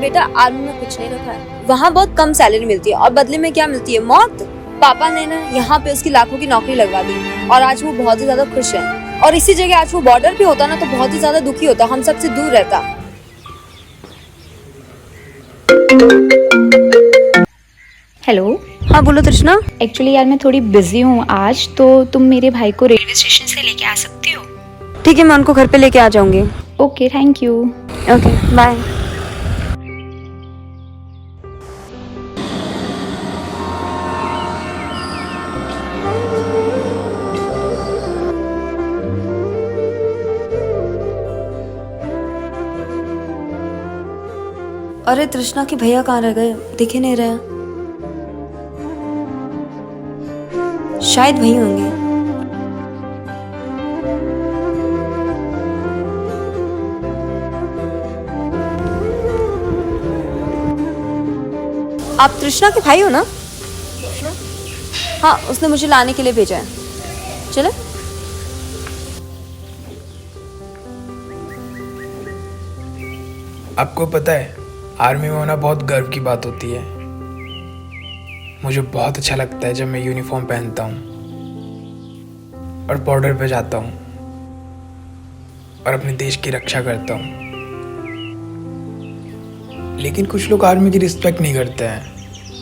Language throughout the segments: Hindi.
बेटा आर्मी में कुछ नहीं रखा है, वहाँ बहुत कम सैलरी मिलती है और बदले में क्या मिलती है, मौत। पापा ने ना यहाँ पे उसकी लाखों की नौकरी लगवा दी और आज वो बहुत ही ज्यादा खुश है। और इसी जगह आज वो बॉर्डर पे होता ना तो बहुत ही ज्यादा दुखी होता, हम सबसे दूर रहता। हेलो। हाँ बोलो तृष्णा। एक्चुअली यार मैं थोड़ी बिजी हूँ आज, तो तुम मेरे भाई को रेलवे स्टेशन से लेके आ सकती हो? ठीक है, मैं उनको घर पे लेके आ जाऊंगी। Okay, thank you. Okay bye. अरे तृष्णा के भैया कहाँ रह गए, दिख ही नहीं रहे। शायद वही होंगे। आप तृष्णा के भाई हो ना? हाँ, उसने मुझे लाने के लिए भेजा है। चले? आपको पता है आर्मी में होना बहुत गर्व की बात होती है। मुझे बहुत अच्छा लगता है जब मैं यूनिफॉर्म पहनता हूँ और बॉर्डर पे जाता हूँ और अपने देश की रक्षा करता हूँ। लेकिन कुछ लोग आर्मी की रिस्पेक्ट नहीं करते हैं,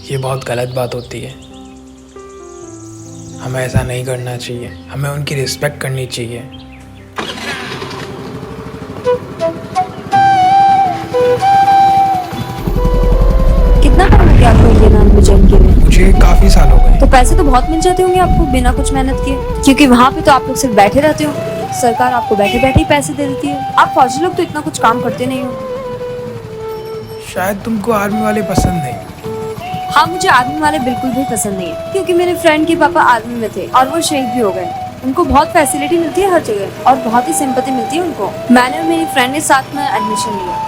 ये बहुत गलत बात होती है। हमें ऐसा नहीं करना चाहिए, हमें उनकी रिस्पेक्ट करनी चाहिए। कितना टाइम हो गया आपको इंडियन आर्मी में ज्वाइन किए हुए? मुझे काफ़ी साल हो गए। तो पैसे तो बहुत मिल जाते होंगे आपको बिना कुछ मेहनत किए, क्योंकि वहाँ पे तो आप लोग सिर्फ बैठे रहते हो, सरकार आपको बैठे बैठे ही पैसे दे देती है। आप फौजी लोग तो इतना कुछ काम करते नहीं हो। शायद तुमको आर्मी वाले पसंद नहीं। हाँ, मुझे आर्मी वाले बिल्कुल भी पसंद नहीं है, क्योंकि मेरे फ्रेंड के पापा आर्मी में थे और वो शहीद भी हो गए। उनको बहुत फैसिलिटी मिलती है हर जगह और बहुत ही सिंपैथी मिलती है उनको। मैंने और मेरी फ्रेंड ने साथ में एडमिशन लिया,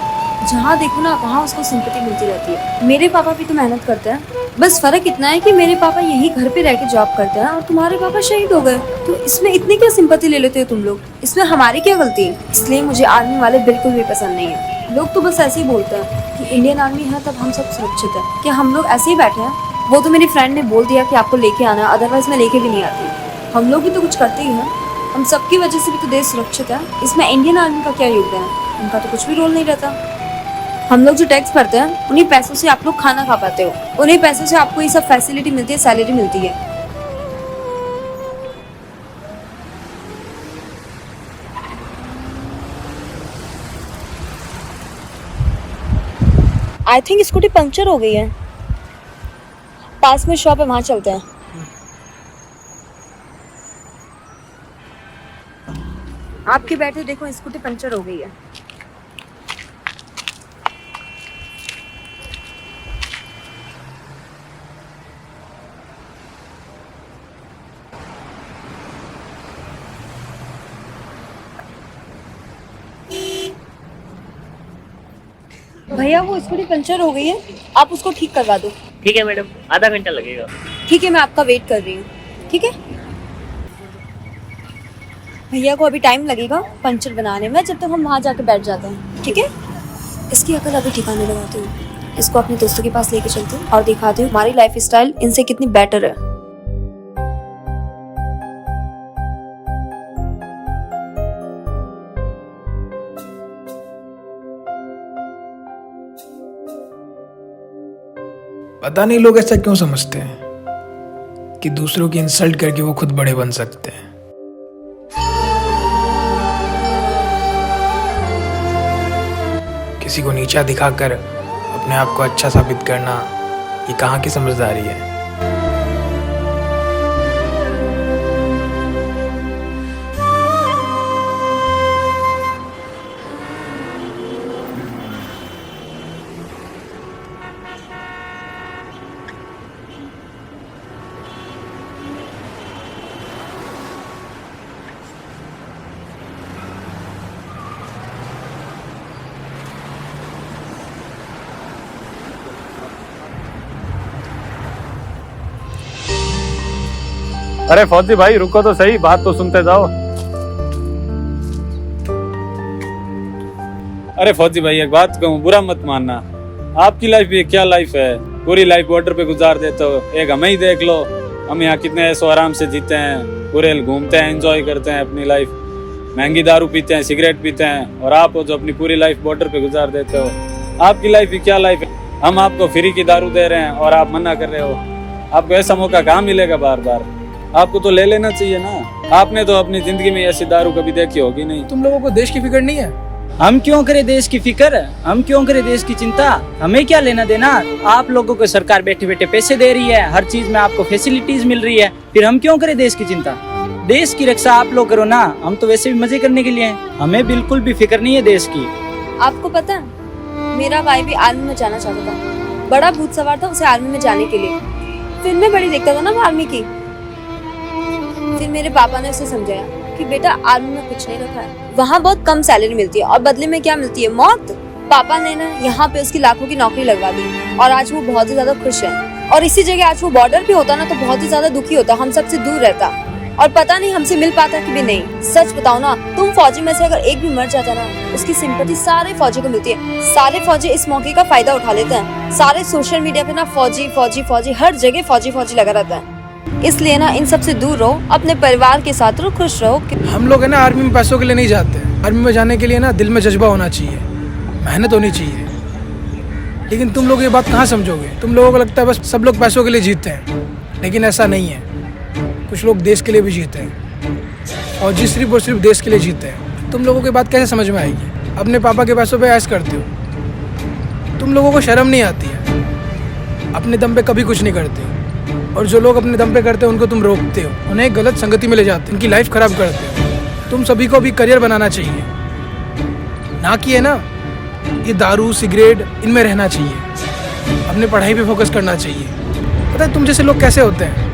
जहाँ देखो ना वहाँ उसको सिंपैथी मिलती रहती है। मेरे पापा भी तो मेहनत करते हैं, बस फर्क इतना है कि मेरे पापा यही घर पे रह के जॉब करते हैं और तुम्हारे पापा शहीद हो गए। तो इसमें इतनी क्या सिंपैथी ले लेते हो तुम लोग, इसमें हमारी क्या गलती है? इसलिए मुझे आर्मी वाले बिल्कुल भी पसंद नहीं है। लोग तो बस ऐसे ही बोलते हैं कि इंडियन आर्मी है तब हम सब सुरक्षित है। क्या हम लोग ऐसे ही बैठे हैं? वो तो मेरी फ्रेंड ने बोल दिया कि आपको लेके आना, अदरवाइज मैं लेके भी नहीं आती। हम लोग भी तो कुछ करते ही हैं, हम सबकी वजह से भी तो देश सुरक्षित है। इसमें इंडियन आर्मी का क्या योगदान है? उनका तो कुछ भी रोल नहीं रहता। हम लोग जो टैक्स भरते हैं उन्हीं पैसों से आप लोग खाना खा पाते हो, उन्हीं पैसों से आपको ये सब फैसिलिटी मिलती है, सैलरी मिलती है। आई थिंक स्कूटी पंक्चर हो गई है, पास में शॉप है, वहां चलते हैं। आपके बैठे देखो स्कूटी पंक्चर हो गई है। भैया वो स्कूटी पंक्चर हो गई है, आप उसको ठीक करवा दो। ठीक है मैडम, आधा घंटा लगेगा। ठीक है, मैं आपका वेट कर रही हूँ। ठीक है, भैया को अभी टाइम लगेगा पंचर बनाने में, जब तक हम वहाँ जाके बैठ जाते हैं। ठीक है, इसकी अकल अभी ठिकाने लगाती हूँ, इसको अपने दोस्तों के पास लेके चलती हूँ और दिखाती हूँ हमारी लाइफ स्टाइल इनसे कितनी बेटर है। पता नहीं लोग ऐसा क्यों समझते हैं कि दूसरों की इंसल्ट करके वो खुद बड़े बन सकते हैं। किसी को नीचा दिखाकर अपने आप को अच्छा साबित करना, ये कहाँ की समझदारी है? अरे फौजी भाई रुको तो सही, बात तो सुनते जाओ। अरे फौजी भाई एक बात कहूँ, बुरा मत मानना, आपकी लाइफ भी क्या लाइफ है, पूरी लाइफ बॉर्डर पे गुजार देते हो। एक हमें ही देख लो, हम यहाँ कितने ऐसो आराम से जीते हैं, पूरे घूमते हैं, एंजॉय करते हैं अपनी लाइफ, महंगी दारू पीते हैं, सिगरेट पीते हैं, और आप हो जो अपनी पूरी लाइफ बॉर्डर पे गुजार देते हो। आपकी लाइफ भी क्या लाइफ है, हम आपको फ्री की दारू दे रहे हैं और आप मना कर रहे हो। आपको ऐसा मौका कहाँ मिलेगा बार बार, आपको तो ले लेना चाहिए ना। आपने तो अपनी जिंदगी में ऐसी दारू कभी देखी होगी नहीं। तुम लोगों को देश की फिक्र नहीं है? हम क्यों करें देश की फिक्र, हम क्यों करें देश की चिंता, हमें क्या लेना देना। आप लोगों को सरकार बैठे बैठे पैसे दे रही है, हर चीज में आपको फैसिलिटीज मिल रही है, फिर हम क्यों करें देश की चिंता। देश की रक्षा आप लोग करो ना, हम तो वैसे भी मजे करने के लिए हैं, हमें बिल्कुल भी फिक्र नहीं है देश की। आपको पता है, मेरा भाई भी आर्मी में जाना चाहता था, बड़ा भूत सवार था उसे आर्मी में जाने के लिए। फिल्में बड़ी देखता था ना वो आर्मी की। फिर मेरे पापा ने उसे समझाया कि बेटा आर्मी में कुछ नहीं रखा है, वहाँ बहुत कम सैलरी मिलती है और बदले में क्या मिलती है, मौत। पापा ने ना यहाँ पे उसकी लाखों की नौकरी लगवा दी और आज वो बहुत ही ज्यादा खुश है। और इसी जगह आज वो बॉर्डर पे होता ना तो बहुत ही ज्यादा दुखी होता, हम सबसे दूर रहता और पता नहीं हमसे मिल पाता कि भी नहीं। सच बताओ ना, तुम फौजी में से अगर एक भी मर जाता ना, उसकी सिंपैथी सारे फौजी को मिलती है। सारे फौजी इस मौके का फायदा उठा लेते हैं। सारे सोशल मीडिया पे ना फौजी फौजी फौजी, हर जगह फौजी फौजी लगा रहता है। इसलिए ना इन सब से दूर रहो, अपने परिवार के साथ रहो, खुश रहो। हम लोग है ना आर्मी में पैसों के लिए नहीं जाते। आर्मी में जाने के लिए ना दिल में जज्बा होना चाहिए, मेहनत होनी चाहिए। लेकिन तुम लोग ये बात कहाँ समझोगे? तुम लोगों को लगता है बस सब लोग पैसों के लिए जीतते हैं, लेकिन ऐसा नहीं है। कुछ लोग देश के लिए भी जीते हैं, फौजी सिर्फ और सिर्फ देश के लिए जीते हैं। तुम लोगों की बात कैसे समझ में आएगी? अपने पापा के पैसों पे ऐश करते हो, तुम लोगों को शर्म नहीं आती है, अपने दम पे कभी कुछ नहीं करते हो। और जो लोग अपने दम पे करते हैं उनको तुम रोकते हो, उन्हें एक गलत संगति में ले जाते हो, उनकी लाइफ खराब करते हो। तुम सभी को भी करियर बनाना चाहिए, ना कि है ना ये दारू सिगरेट इनमें रहना चाहिए। अपने पढ़ाई पे फोकस करना चाहिए। पता है तुम जैसे लोग कैसे होते हैं?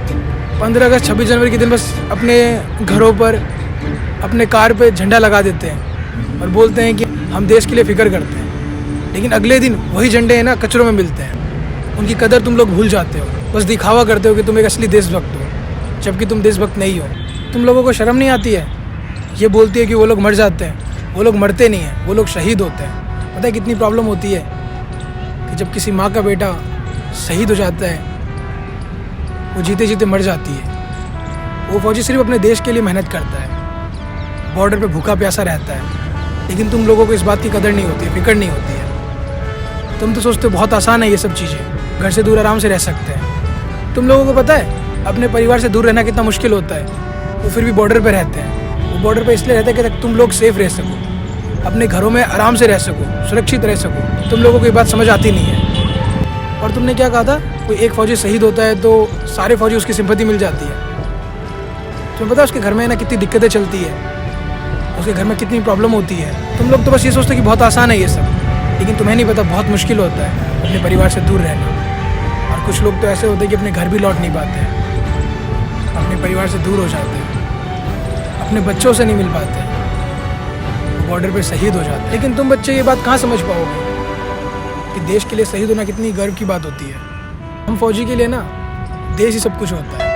15 अगस्त 26 जनवरी के दिन बस अपने घरों पर अपने कार पे झंडा लगा देते हैं और बोलते हैं कि हम देश के लिए फिक्र करते हैं, लेकिन अगले दिन वही झंडे है ना कचरों में मिलते हैं। उनकी कदर तुम लोग भूल जाते हो, बस दिखावा करते हो कि तुम एक असली देशभक्त हो, जबकि तुम देशभक्त नहीं हो। तुम लोगों को शर्म नहीं आती है? ये बोलती है कि वो लोग मर जाते हैं, वो लोग मरते नहीं हैं, वो लोग शहीद होते हैं। पता है कितनी प्रॉब्लम होती है कि जब किसी माँ का बेटा शहीद हो जाता है, वो जीते जीते मर जाती है। वो फौजी सिर्फ अपने देश के लिए मेहनत करता है, बॉर्डर पे भूखा प्यासा रहता है, लेकिन तुम लोगों को इस बात की कदर नहीं होती है, फिक्र नहीं होती है। तुम तो सोचते हो बहुत आसान है ये सब चीज़ें, घर से दूर आराम से रह सकते हैं। तुम लोगों को पता है अपने परिवार से दूर रहना कितना मुश्किल होता है? वो फिर भी बॉर्डर पे रहते हैं। वो बॉर्डर पे इसलिए रहते हैं कि तुम लोग सेफ रह सको, अपने घरों में आराम से रह सको, सुरक्षित रह सको। तुम लोगों को ये बात समझ आती नहीं है। और तुमने क्या कहा था, कोई एक फौजी शहीद होता है तो सारे फौजी उसकी सिंपैथी मिल जाती है। तुम्हें पता है उसके घर में ना कितनी दिक्कतें चलती है, उसके घर में कितनी प्रॉब्लम होती है। तुम लोग तो बस ये सोचते कि बहुत आसान है ये सब, लेकिन तुम्हें नहीं पता बहुत मुश्किल होता है अपने परिवार से दूर रहना। और कुछ लोग तो ऐसे होते हैं कि अपने घर भी लौट नहीं पाते हैं, अपने परिवार से दूर हो जाते हैं, अपने बच्चों से नहीं मिल पाते, बॉर्डर पे शहीद हो जाते हैं। लेकिन तुम बच्चे ये बात कहाँ समझ पाओगे कि देश के लिए शहीद होना कितनी गर्व की बात होती है। हम फौजी के लिए ना देश ही सब कुछ होता है।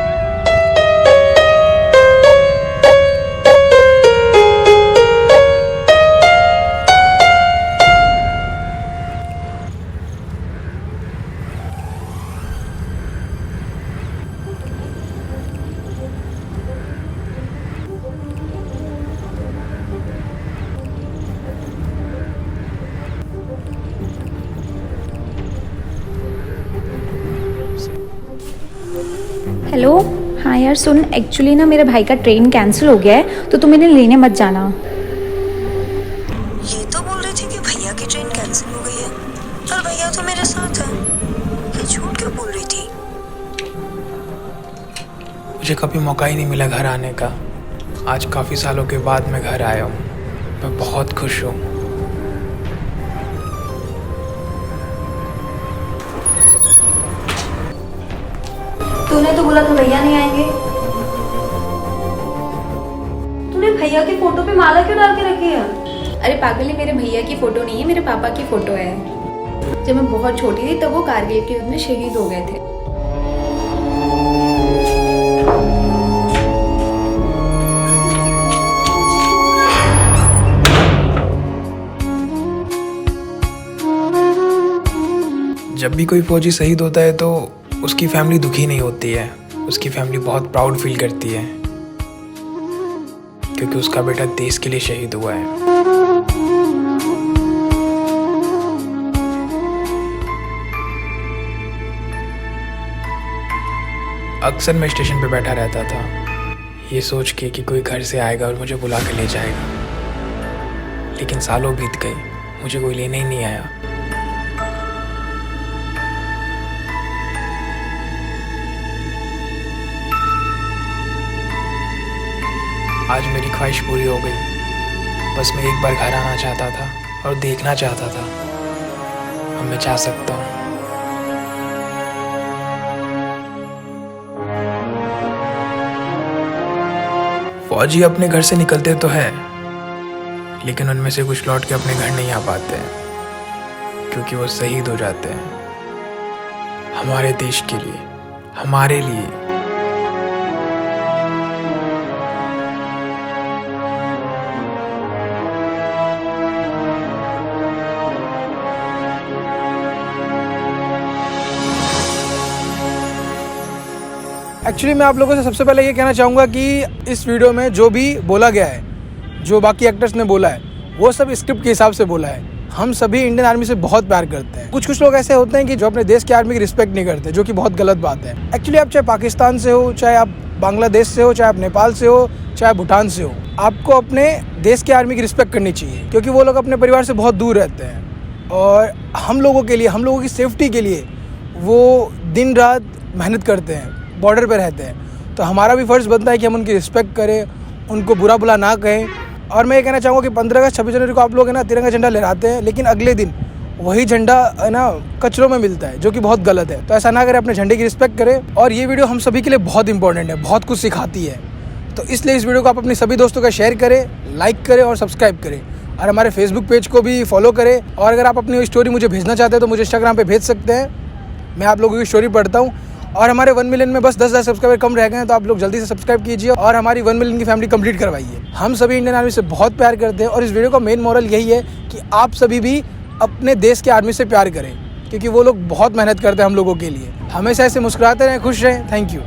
हेलो। हाँ यार सुन, एक्चुअली ना मेरे भाई का ट्रेन कैंसिल हो गया है, तो तुम इन्हें लेने मत जाना। ये तो बोल रही थी कि भैया की ट्रेन कैंसिल हो गई है, पर भैया तो मेरे साथ है। ये झूठ क्यों बोल रही थी? मुझे कभी मौका ही नहीं मिला घर आने का। आज काफ़ी सालों के बाद मैं घर आया हूँ, मैं बहुत खुश हूँ। तूने तो बोला था भैया नहीं आएंगे। तूने भैया की फोटो पे माला क्यों डाल के रखी है? अरे पागल, ये मेरे भैया की फ़ोटो नहीं है, मेरे पापा की फ़ोटो है। जब मैं बहुत छोटी थी तब वो कारगिल के युद्ध में शहीद हो गए थे। जब भी कोई फौजी शहीद होता है तो उसकी फैमिली दुखी नहीं होती है, उसकी फैमिली बहुत प्राउड फील करती है क्योंकि उसका बेटा देश के लिए शहीद हुआ है। अक्सर मैं स्टेशन पे बैठा रहता था ये सोच के कि कोई घर से आएगा और मुझे बुला के ले जाएगा, लेकिन सालों बीत गए, मुझे कोई लेने ही नहीं आया। आज मेरी ख्वाहिश पूरी हो गई। बस मैं एक बार घर आना चाहता था और देखना चाहता था। अब मैं जा सकता हूँ। फौजी अपने घर से निकलते तो है, लेकिन उनमें से कुछ लौट के अपने घर नहीं आ पाते हैं क्योंकि वो शहीद हो जाते हैं हमारे देश के लिए, हमारे लिए। एक्चुअली मैं आप लोगों से सबसे पहले ये कहना चाहूँगा कि इस वीडियो में जो भी बोला गया है, जो बाकी एक्टर्स ने बोला है, वो सब स्क्रिप्ट के हिसाब से बोला है। हम सभी इंडियन आर्मी से बहुत प्यार करते हैं। कुछ लोग ऐसे होते हैं कि जो अपने देश की आर्मी की रिस्पेक्ट नहीं करते, जो कि बहुत गलत बात है। एक्चुअली आप चाहे पाकिस्तान से हो, चाहे आप बांग्लादेश से हो, चाहे आप नेपाल से हो, चाहे भूटान से हो, आपको अपने देश की आर्मी की रिस्पेक्ट करनी चाहिए क्योंकि वो लोग अपने परिवार से बहुत दूर रहते हैं और हम लोगों के लिए, हम लोगों की सेफ्टी के लिए वो दिन रात मेहनत करते हैं, बॉर्डर पे रहते हैं। तो हमारा भी फ़र्ज़ बनता है कि हम उनकी रिस्पेक्ट करें, उनको बुरा भला ना कहें। और मैं ये कहना चाहूँगा कि 15 अगस्त 26 जनवरी को आप लोग है ना तिरंगा झंडा लहराते हैं, लेकिन अगले दिन वही झंडा है ना कचरों में मिलता है, जो कि बहुत गलत है। तो ऐसा ना करें, अपने झंडे की रिस्पेक्ट करें। और ये वीडियो हम सभी के लिए बहुत इंपॉर्टेंट है, बहुत कुछ सिखाती है। तो इसलिए इस वीडियो को आप अपने सभी दोस्तों का शेयर करें, लाइक करें और सब्सक्राइब करें। और हमारे फेसबुक पेज को भी फॉलो करें। और अगर आप अपनी स्टोरी मुझे भेजना चाहते हैं तो मुझे इंस्टाग्राम पर भेज सकते हैं, मैं आप लोगों की स्टोरी पढ़ता हूँ। और हमारे 1 मिलियन में बस 10,000 सब्सक्राइबर कम रह गए हैं, तो आप लोग जल्दी से सब्सक्राइब कीजिए और हमारी 1 मिलियन की फैमिली कंप्लीट करवाइए। हम सभी इंडियन आर्मी से बहुत प्यार करते हैं और इस वीडियो का मेन मोरल यही है कि आप सभी भी अपने देश के आर्मी से प्यार करें क्योंकि वो लोग बहुत मेहनत करते हैं हम लोगों के लिए। हमेशा ऐसे मुस्कुराते रहें, खुश रहें। Thank you.